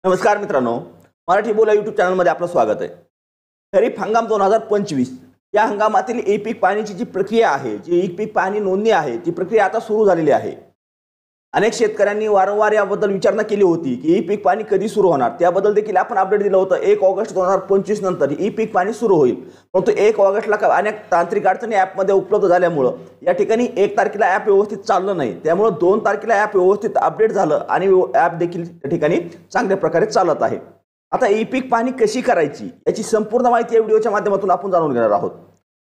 नमस्कार मित्रांनो, मराठी बोला यूट्यूब चॅनलमध्ये आपलं स्वागत आहे। खरीप हंगाम 2025 या हंगामातील ई पीक पाहणीची जी प्रक्रिया आहे, जी ई पीक पाहणी नोंदणी आहे, ती प्रक्रिया आता सुरू झालेली आहे। अनेक शेतकऱ्यांनी वारंवार याबद्दल विचारणा केली होती की ई पीक पाहणी कधी सुरू होणार, त्याबद्दल देखील आपण अपडेट दिलं होतं। 1 ऑगस्ट 2025 नंतर ई पीक पाहणी सुरू होईल, परंतु 1 ऑगस्टला अनेक तांत्रिक अडचणी ॲपमध्ये उपलब्ध झाल्यामुळे या ठिकाणी 1 तारखेला ॲप व्यवस्थित चाललं नाही, त्यामुळे 2 तारखेला ॲप व्यवस्थित अपडेट झालं आणि ॲप देखील त्या ठिकाणी चांगल्या प्रकारे चालत आहे। आता ई पीक पाहणी कशी करायची याची संपूर्ण माहिती या व्हिडिओच्या माध्यमातून आपण जाणून घेणार आहोत।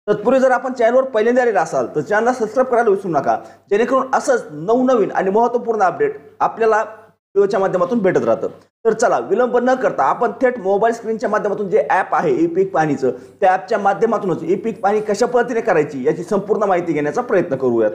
तत्पूर्वी जर आपण चॅनलवर पहिल्यांदा आलेला असाल तर चॅनलला सबस्क्राइब करायला विसरू नका, जेणेकरून असंच नवनवीन आणि महत्त्वपूर्ण अपडेट आपल्याला व्हिडिओच्या माध्यमातून भेटत राहतं। तर चला विलंब न करता आपण थेट मोबाईल स्क्रीनच्या माध्यमातून जे ॲप आहे ई पीक पाहणीचं, त्या ॲपच्या माध्यमातूनच ई पीक पाहणी कशा पद्धतीने करायची याची संपूर्ण माहिती घेण्याचा प्रयत्न करूयात।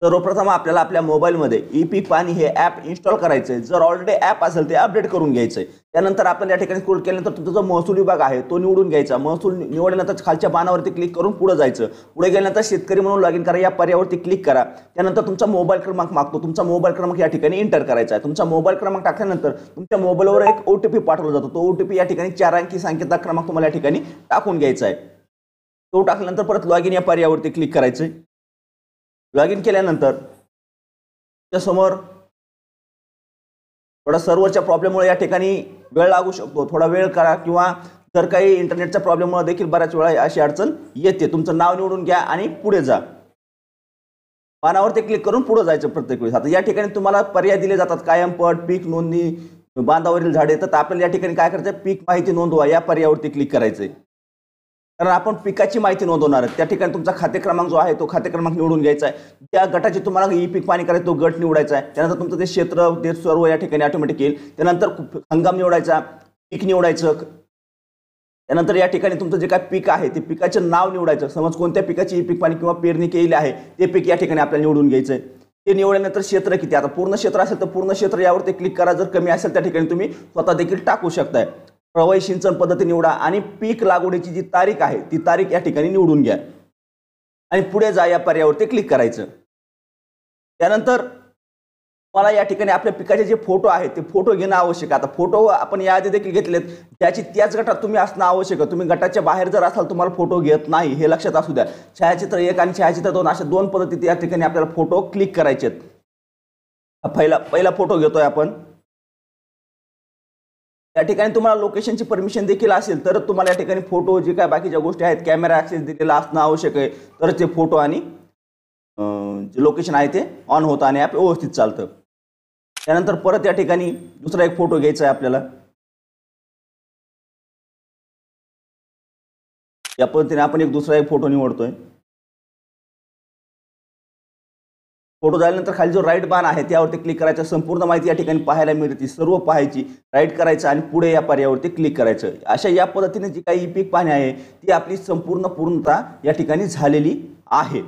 सर्वप्रथम आपल्याला आपल्या मोबाईलमध्ये ई पीक पाहणी हे ॲप इन्स्टॉल करायचं आहे। जर ऑलरेडी ॲप असेल ते अपडेट करून घ्यायचं आहे। त्यानंतर आपण या ठिकाणी स्क्रॉल केल्यानंतर तुमचा जो महसूल विभाग आहे तो निवडून घ्यायचा। महसूल निवडल्यानंतर खालच्या बाणावरती क्लिक करून पुढे जायचं। पुढे गेल्यानंतर शेतकरी म्हणून लॉग इन करा या पर्यायावरती क्लिक करा। त्यानंतर तुमचा मोबाईल क्रमांक मागतो, तुमचा मोबाईल क्रमांक या ठिकाणी एंटर करायचा आहे। तुमचा मोबाईल क्रमांक टाकल्यानंतर तुमच्या मोबाईलवर एक OTP पाठवला जातो। तो OTP या ठिकाणी 4 अंकी संख्येचा क्रमांक तुम्हाला या ठिकाणी टाकून घ्यायचा आहे। तो टाकल्यानंतर परत लॉग इन या पर्यायावरती क्लिक करायचं आहे। लॉग इन केल्यानंतर समोर थोडा सर्व्हरच्या प्रॉब्लेममुळे या ठिकाणी वेळ लागू शकतो, थोडा वेळ करा, किंवा जर काही इंटरनेटच्या प्रॉब्लेममुळे देखील बऱ्याच वेळा अशी अडचण येते। तुमचं नाव निवडून घ्या आणि पुढे जा। पानावरती क्लिक करून पुढे जायचं प्रत्येक वेळेस। आता या ठिकाणी तुम्हाला पर्याय दिले जातात, कायम पट, पीक नोंदणी, बांधावरील झाडे। तर आपल्याला या ठिकाणी काय करायचं, पीक माहिती नोंदवा या पर्यायावरती क्लिक करायचंय, कारण आपण पिकाची माहिती नोंदवणार आहे। त्या ठिकाणी तुमचा खाते क्रमांक जो आहे तो खाते क्रमांक निवडून घ्यायचा आहे। त्या गटाची तुम्हाला ई पीक पाहणी करायचं तो गट निवडायचा आहे। त्यानंतर तुमचं ते क्षेत्र ते सर्व या ठिकाणी ऑटोमॅटिक येईल। त्यानंतर हंगाम निवडायचा, पीक निवडायचं। त्यानंतर या ठिकाणी तुमचं जे काय पीक आहे ते पिकाचे नाव निवडायचं। समज कोणत्या पिकाची ई पीक पाहणी किंवा पेरणी केलेली आहे ते पीक या ठिकाणी आपल्याला निवडून घ्यायचं आहे। ते निवडल्यानंतर क्षेत्र किती, आता पूर्ण क्षेत्र असेल तर पूर्ण क्षेत्र यावरती क्लिक करा। जर कमी असेल त्या ठिकाणी तुम्ही स्वतः देखील टाकू शकताय। प्रवाही सिंचन पद्धती निवडा आणि पीक लागवडीची जी तारीख आहे ती तारीख या ठिकाणी निवडून घ्या आणि पुढे जा या पर्यायावरती क्लिक करायचं। त्यानंतर मला या ठिकाणी आपल्या पिकाचे जे फोटो आहेत ते फोटो घेणं आवश्यक आहे। आता फोटो आपण याआधी देखील घेतलेत, त्याची त्याच गटात तुम्ही असणं आवश्यक आहे। तुम्ही गटाच्या बाहेर जर असाल तुम्हाला फोटो घेत नाही, हे लक्षात असू द्या। छायाचित्र 1 आणि छायाचित्र 2 अशा 2 पद्धतीत या ठिकाणी आपल्याला फोटो क्लिक करायचे आहेत। पहिला फोटो घेतोय आपण। या ठिकाणी तुम्हाला लोकेशनची परमिशन देखील असेल तर तुम्हाला या ठिकाणी फोटो जे काय बाकीच्या गोष्टी आहेत कॅमेरा ॲक्सेस दिलेला असणं आवश्यक आहे, तर ते फोटो आणि जे लोकेशन आहे ते ऑन होतं आणि ॲप व्यवस्थित चालतं। त्यानंतर परत या ठिकाणी दुसरा एक फोटो घ्यायचा आहे आपल्याला। या पद्धतीने आपण एक दुसरा एक फोटो निवडतोय। फोटो झाल्यानंतर खाली जो राईट बाण आहे त्यावरती क्लिक करायचं। संपूर्ण माहिती या ठिकाणी पाहायला मिळते, सर्व पाहायची, राईट करायचं आणि पुढे या पर्यायावरती क्लिक करायचं। अशा या पद्धतीने जी काही ई पीक पाहणी आहे ती आपली पूर्णतः या ठिकाणी झालेली आहे।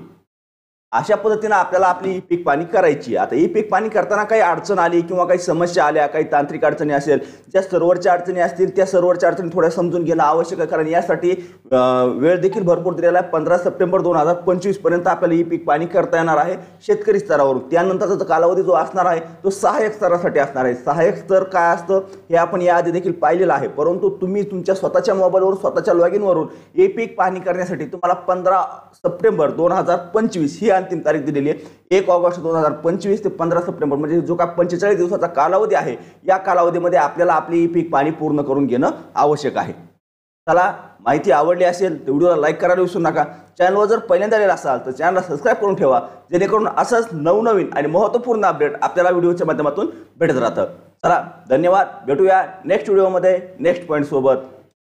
अशा पद्धतीने आपल्याला आपली ई पीक पाहणी करायची। आता ई पीक पाहणी करताना काही अडचण आली किंवा काही समस्या आल्या, काही तांत्रिक अडचणी असेल, ज्या सर्व्हरच्या अडचणी असतील त्या सर्व्हरच्या अडचणी थोड्या समजून घेणं आवश्यक आहे, कारण यासाठी वेळ देखील भरपूर दिलेला आहे। 15 सप्टेंबर 2025 पर्यंत आपल्याला ई पीक पाहणी करता येणार आहे शेतकरी स्तरावरून। त्यानंतरचा कालावधी जो असणार आहे तो सहाय्यक स्तरासाठी असणार आहे। सहाय्यक स्तर काय असतं हे आपण याआधी देखील पाहिलेलं आहे, परंतु तुम्ही तुमच्या स्वतःच्या मोबाईलवरून स्वतःच्या लॉग इनवरून ई पीक पाहणी करण्यासाठी तुम्हाला 15 सप्टेंबर 2025 ही अंतिम तारीख दिलेली आहे। 1 ऑगस्ट 2025 ते 15 सप्टेंबर म्हणजे जो काय 45 दिवसाचा कालावधी आहे, या कालावधीमध्ये आपल्याला आपली ई पीक पाहणी पूर्ण करून घेणं आवश्यक आहे। चला, माहिती आवडली असेल तर व्हिडिओला लाईक करायला विसरू नका। चॅनलवर जर पहिल्यांदा आलेला असाल तर चॅनलला सबस्क्राइब करून ठेवा, जेणेकरून असंच नवनवीन आणि महत्त्वपूर्ण अपडेट आपल्याला व्हिडिओच्या माध्यमातून भेटत राहतं। चला, धन्यवाद। भेटूया नेक्स्ट व्हिडिओमध्ये नेक्स्ट पॉईंट सोबत।